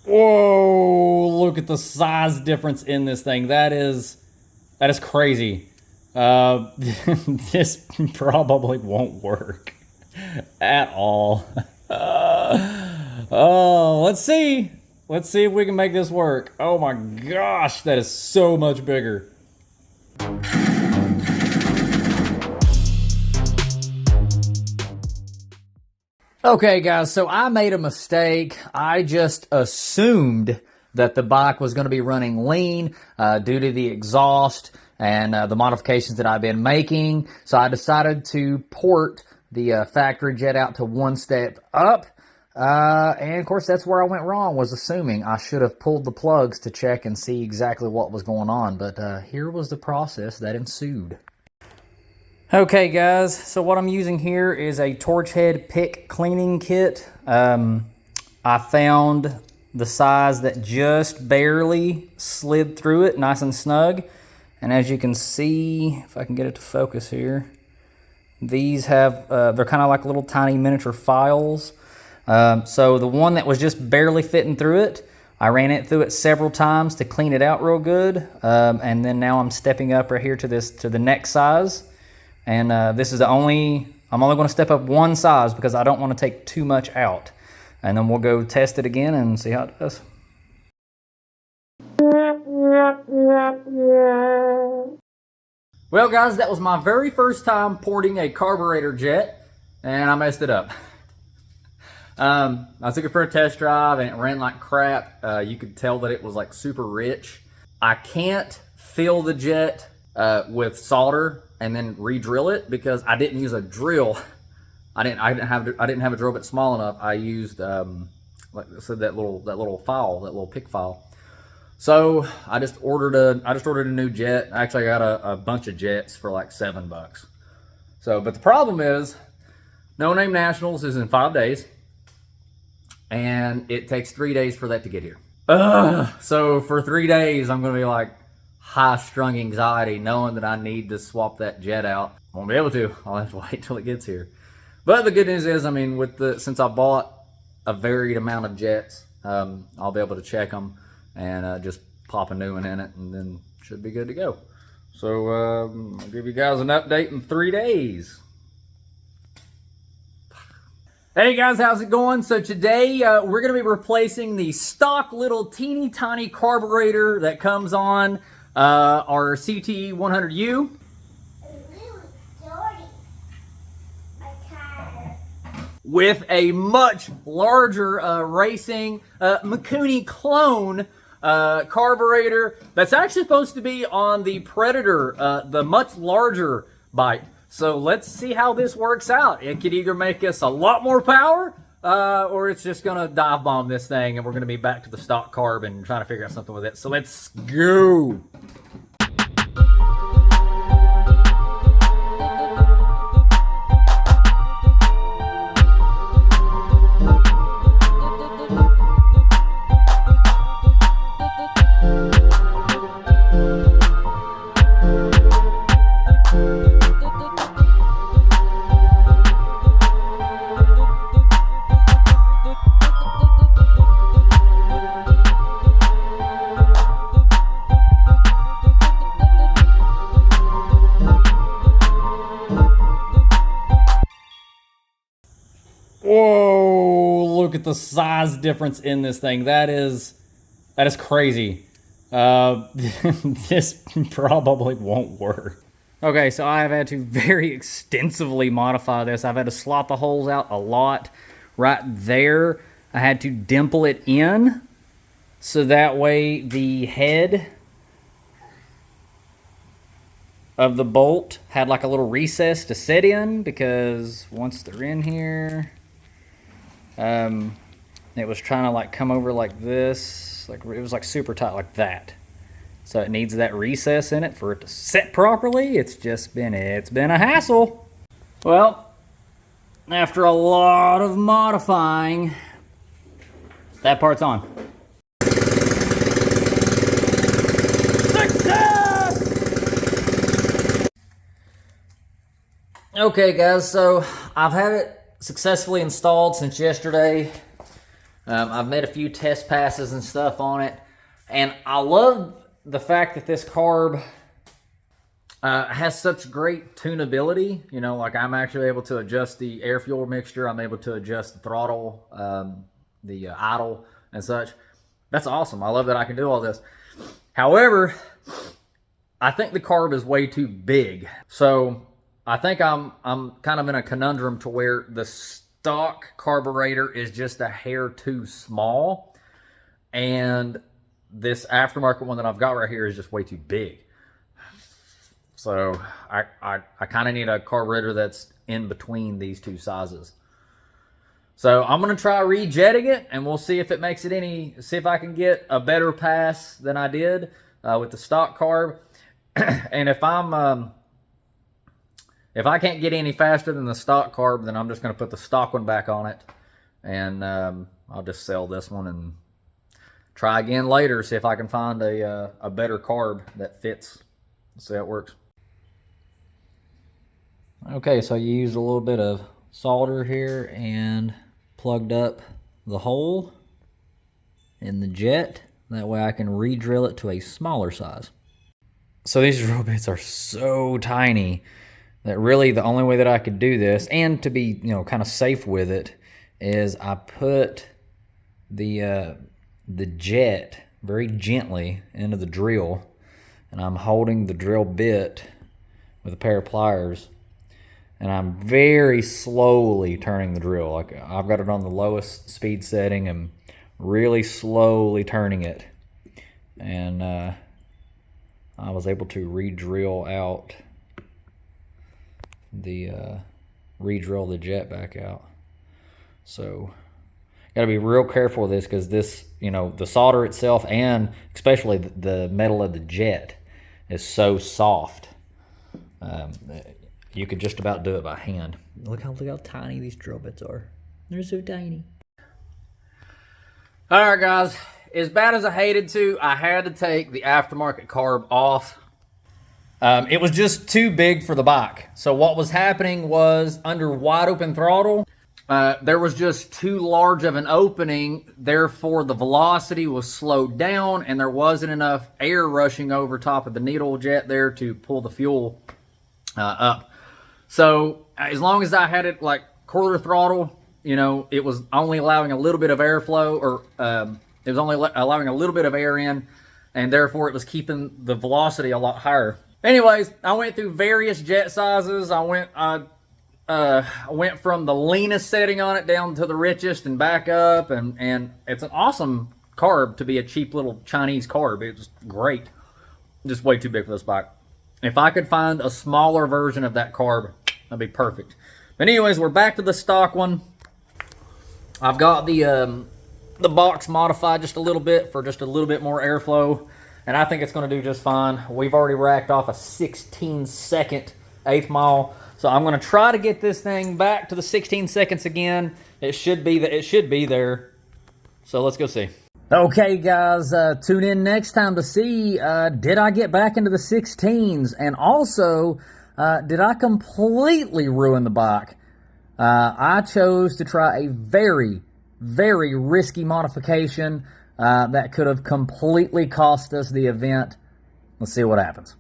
Whoa, look at the size difference in this thing. That is crazy. This probably won't work at all. Oh, let's see. Let's see if we can make this work. Oh my gosh, that is so much bigger. Okay guys, so I made a mistake. I just assumed that the bike was going to be running lean due to the exhaust and the modifications that I've been making. So I decided to port the factory jet out to one step up. And of course that's where I went wrong, was assuming. I should have pulled the plugs to check and see exactly what was going on. But here was the process that ensued. Okay guys, so what I'm using here is a torch head pick cleaning kit. I found the size that just barely slid through it nice and snug. And as you can see, if I can get it to focus here, these have, they're kind of like little tiny miniature files. So the one that was just barely fitting through it, I ran it through it several times to clean it out real good. And then now I'm stepping up right here to the next size. And this is I'm only going to step up one size because I don't want to take too much out. And then we'll go test it again and see how it does. Well guys, that was my very first time porting a carburetor jet, and I messed it up. I took it for a test drive and it ran like crap. You could tell that it was like super rich. I can't fill the jet with solder and then re-drill it because I didn't use a drill. I didn't have a drill bit small enough. I used like I said, that little file, that little pick file. So I just ordered a new jet. Actually, I got a bunch of jets for like $7. So, but the problem is, No Name Nationals is in 5 days, and it takes 3 days for that to get here. So for 3 days, I'm gonna be like high-strung anxiety knowing that I need to swap that jet out. I won't be able to. I'll have to wait till it gets here. But the good news is, I mean, since I bought a varied amount of jets, I'll be able to check them and just pop a new one in it, and then should be good to go. So I'll give you guys an update in 3 days. Hey guys, how's it going? So today we're going to be replacing the stock little teeny tiny carburetor that comes on our CT100U. With a much larger racing Mikuni clone carburetor that's actually supposed to be on the Predator, the much larger bike. So let's see how this works out. It could either make us a lot more power, or it's just gonna dive bomb this thing and we're gonna be back to the stock carb and trying to figure out something with it. So let's go. Whoa, look at the size difference in this thing. That is crazy. This probably won't work. Okay, so I have had to very extensively modify this. I've had to slot the holes out a lot. Right there, I had to dimple it in so that way the head of the bolt had like a little recess to set in, because once they're in here, it was trying to like come over like this, like it was like super tight like that. So it needs that recess in it for it to set properly. It's been a hassle. Well, after a lot of modifying, that part's on. Success! Okay guys, so I've had it successfully installed since yesterday. I've made a few test passes and stuff on it, and I love the fact that this carb has such great tunability. You know, like I'm actually able to adjust the air fuel mixture. I'm able to adjust the throttle, the idle and such. That's awesome. I love that I can do all this. However, I think the carb is way too big. So I think I'm kind of in a conundrum to where the stock carburetor is just a hair too small, and this aftermarket one that I've got right here is just way too big. So I kind of need a carburetor that's in between these two sizes. So I'm going to try rejetting it, and we'll see if it makes it see if I can get a better pass than I did with the stock carb. And if I can't get any faster than the stock carb, then I'm just going to put the stock one back on it, and I'll just sell this one and try again later, see if I can find a better carb that fits. Let's see how it works. Okay, so you used a little bit of solder here and plugged up the hole in the jet. That way I can re-drill it to a smaller size. So these drill bits are so tiny that really the only way that I could do this, and to be, you know, kind of safe with it, is I put the jet very gently into the drill, and I'm holding the drill bit with a pair of pliers, and I'm very slowly turning the drill. Like I've got it on the lowest speed setting and really slowly turning it. And I was able to re-drill out re-drill the jet back out. So got to be real careful with this, because this, you know, the solder itself and especially the metal of the jet is so soft. You could just about do it by hand. Look how tiny these drill bits are. They're so tiny. All right, guys. As bad as I hated to, I had to take the aftermarket carb off. It was just too big for the bike. So what was happening was, under wide open throttle, there was just too large of an opening. Therefore, the velocity was slowed down, and there wasn't enough air rushing over top of the needle jet there to pull the fuel up. So as long as I had it like quarter throttle, you know, it was only allowing a little bit of airflow, or it was only allowing a little bit of air in, and therefore it was keeping the velocity a lot higher. Anyways, I went through various jet sizes. I went from the leanest setting on it down to the richest and back up, and it's an awesome carb to be a cheap little Chinese carb. It was great. Just way too big for this bike. If I could find a smaller version of that carb, that'd be perfect. But anyways, we're back to the stock one. I've got the box modified just a little bit for just a little bit more airflow, and I think it's going to do just fine. We've already racked off a 16-second 1/8 mile, so I'm going to try to get this thing back to the 16 seconds again. It should be there. So let's go see. Okay, guys, tune in next time to see, did I get back into the 16s? And also, did I completely ruin the bike? I chose to try a very, very risky modification that could have completely cost us the event. Let's see what happens.